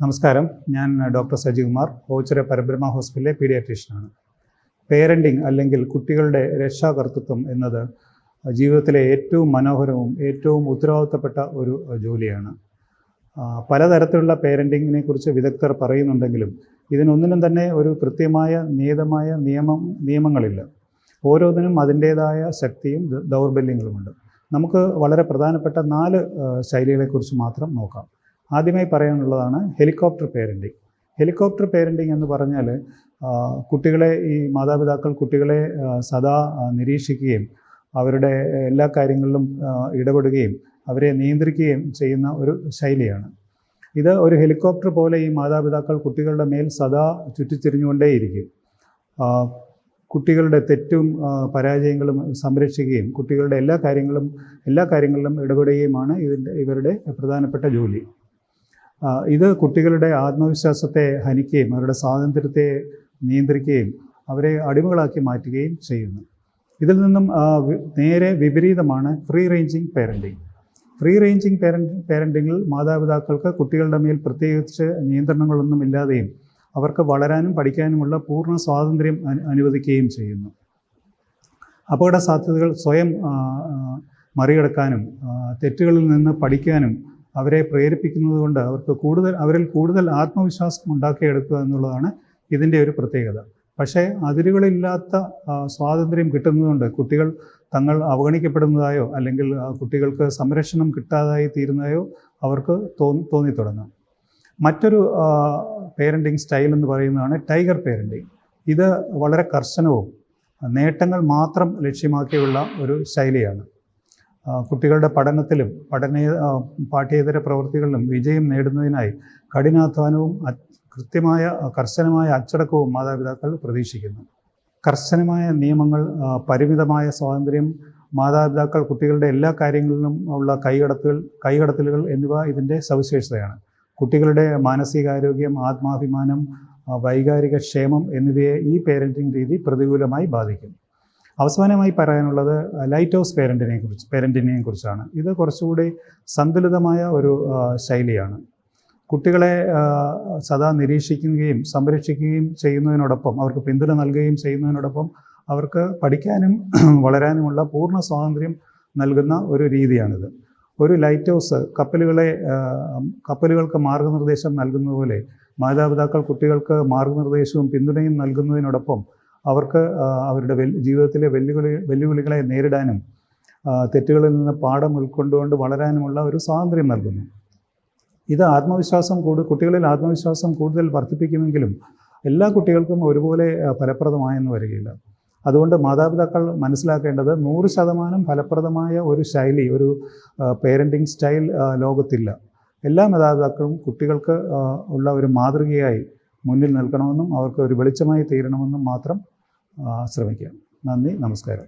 നമസ്കാരം. ഞാൻ ഡോക്ടർ സജികുമാർ, ഓച്ചിറ പരബ്രഹ്മ ഹോസ്പിറ്റലിലെ പീഡിയാട്രീഷ്യനാണ്. പേരൻറ്റിങ് അല്ലെങ്കിൽ കുട്ടികളുടെ രക്ഷാകർതൃത്വം എന്നത് ജീവിതത്തിലെ ഏറ്റവും മനോഹരവും ഏറ്റവും ഉത്തരവാദിത്തപ്പെട്ട ഒരു ജോലിയാണ്. പലതരത്തിലുള്ള പേരൻറ്റിങ്ങിനെ കുറിച്ച് വിദഗ്ധർ പറയുന്നുണ്ടെങ്കിലും ഇതിനൊന്നിനും തന്നെ ഒരു കൃത്യമായ നിയതമായ നിയമങ്ങളില്ല. ഓരോന്നിനും അതിൻ്റേതായ ശക്തിയും ദൗർബല്യങ്ങളുമുണ്ട്. നമുക്ക് വളരെ പ്രധാനപ്പെട്ട 4 ശൈലികളെക്കുറിച്ച് മാത്രം നോക്കാം. ആദ്യമായി പറയാനുള്ളതാണ് ഹെലികോപ്റ്റർ പേരൻറ്റിങ്. ഹെലികോപ്റ്റർ പേരൻറ്റിങ് എന്ന് പറഞ്ഞാൽ മാതാപിതാക്കൾ കുട്ടികളെ സദാ നിരീക്ഷിക്കുകയും അവരുടെ എല്ലാ കാര്യങ്ങളിലും ഇടപെടുകയും അവരെ നിയന്ത്രിക്കുകയും ചെയ്യുന്ന ഒരു ശൈലിയാണ്. ഇത് ഒരു ഹെലികോപ്റ്റർ പോലെ ഈ മാതാപിതാക്കൾ കുട്ടികളുടെ മേൽ സദാ ചുറ്റിത്തിരിഞ്ഞുകൊണ്ടേയിരിക്കും. കുട്ടികളുടെ തെറ്റും പരാജയങ്ങളും സംരക്ഷിക്കുകയും കുട്ടികളുടെ എല്ലാ കാര്യങ്ങളിലും ഇടപെടുകയുമാണ് ഇവരുടെ പ്രധാനപ്പെട്ട ജോലി. ഇത് കുട്ടികളുടെ ആത്മവിശ്വാസത്തെ ഹനിക്കുകയും അവരുടെ സ്വാതന്ത്ര്യത്തെ നിയന്ത്രിക്കുകയും അവരെ അടിമകളാക്കി മാറ്റുകയും ചെയ്യുന്നു. ഇതിൽ നിന്നും നേരെ വിപരീതമാണ് free ranging parenting. Free ranging പേരൻറ്റിങ്ങിൽ മാതാപിതാക്കൾക്ക് കുട്ടികളുടെ മേൽ പ്രത്യേകിച്ച് നിയന്ത്രണങ്ങളൊന്നും ഇല്ലാതെയും അവർക്ക് വളരാനും പഠിക്കാനുമുള്ള പൂർണ്ണ സ്വാതന്ത്ര്യം അനുവദിക്കുകയും ചെയ്യുന്നു. അപകട സാധ്യതകൾ സ്വയം മറികടക്കാനും തെറ്റുകളിൽ നിന്ന് പഠിക്കാനും അവരെ പ്രേരിപ്പിക്കുന്നത് കൊണ്ട് അവരിൽ കൂടുതൽ ആത്മവിശ്വാസം ഉണ്ടാക്കിയെടുക്കുക എന്നുള്ളതാണ് ഇതിൻ്റെ ഒരു പ്രത്യേകത. പക്ഷേ അതിരുകളില്ലാത്ത സ്വാതന്ത്ര്യം കിട്ടുന്നതുകൊണ്ട് കുട്ടികൾ തങ്ങൾ അവഗണിക്കപ്പെടുന്നതായോ അല്ലെങ്കിൽ കുട്ടികൾക്ക് സംരക്ഷണം കിട്ടാതായി തീരുന്നതായോ അവർക്ക് തോന്നിത്തുടങ്ങും. മറ്റൊരു പേരൻറ്റിങ് സ്റ്റൈൽ എന്ന് പറയുന്നതാണ് ടൈഗർ പേരൻറ്റിങ്. ഇത് വളരെ കർശനവും നേട്ടങ്ങൾ മാത്രം ലക്ഷ്യമാക്കിയുള്ള ഒരു ശൈലിയാണ്. കുട്ടികളുടെ പഠനത്തിലും പാഠ്യേതര പ്രവൃത്തികളിലും വിജയം നേടുന്നതിനായി കഠിനാധ്വാനവും കർശനമായ അച്ചടക്കവും മാതാപിതാക്കൾ പ്രതീക്ഷിക്കുന്നു. കർശനമായ നിയമങ്ങൾ, പരിമിതമായ സ്വാതന്ത്ര്യം, മാതാപിതാക്കൾ കുട്ടികളുടെ എല്ലാ കാര്യങ്ങളിലും ഉള്ള കൈകടത്തലുകൾ എന്നിവ ഇതിൻ്റെ സവിശേഷതയാണ്. കുട്ടികളുടെ മാനസികാരോഗ്യം, ആത്മാഭിമാനം, വൈകാരിക ക്ഷേമം എന്നിവയെ ഈ പേരൻറ്റിങ് രീതി പ്രതികൂലമായി ബാധിക്കും. അവസാനമായി പറയാനുള്ളത് ലൈറ്റ് ഹൗസ് പേരൻറ്റിങ്ങിനെ കുറിച്ചാണ്. ഇത് കുറച്ചുകൂടി സന്തുലിതമായ ഒരു ശൈലിയാണ്. കുട്ടികളെ സദാ നിരീക്ഷിക്കുകയും സംരക്ഷിക്കുകയും ചെയ്യുന്നതിനോടൊപ്പം അവർക്ക് പിന്തുണ നൽകുകയും ചെയ്യുന്നതിനോടൊപ്പം അവർക്ക് പഠിക്കാനും വളരാനുമുള്ള പൂർണ്ണ സ്വാതന്ത്ര്യം നൽകുന്ന ഒരു രീതിയാണിത്. ഒരു ലൈറ്റ് ഹൗസ് കപ്പലുകൾക്ക് മാർഗനിർദ്ദേശം നൽകുന്നത് പോലെ മാതാപിതാക്കൾ കുട്ടികൾക്ക് മാർഗനിർദ്ദേശവും പിന്തുണയും നൽകുന്നതിനോടൊപ്പം അവർക്ക് അവരുടെ ജീവിതത്തിലെ വെല്ലുവിളികളെ നേരിടാനും തെറ്റുകളിൽ നിന്ന് പാഠം ഉൾക്കൊണ്ടുകൊണ്ട് വളരാനുമുള്ള ഒരു സ്വാതന്ത്ര്യം നൽകുന്നു. ഇത് കുട്ടികളിൽ ആത്മവിശ്വാസം കൂടുതൽ വർദ്ധിപ്പിക്കുമെങ്കിലും എല്ലാ കുട്ടികൾക്കും ഒരുപോലെ ഫലപ്രദമായെന്ന് വരികയില്ല. അതുകൊണ്ട് മാതാപിതാക്കൾ മനസ്സിലാക്കേണ്ടത് 100% ഫലപ്രദമായ ഒരു ശൈലി, ഒരു പേരൻറ്റിങ് സ്റ്റൈൽ ലോകത്തില്ല. എല്ലാ മാതാപിതാക്കളും കുട്ടികൾക്ക് ഉള്ള ഒരു മാതൃകയായി മുന്നിൽ നിൽക്കണമെന്നും അവർക്ക് ഒരു വെളിച്ചമായി തീരണമെന്നും മാത്രം ശ്രമിക്കുക. നന്ദി, നമസ്കാരം.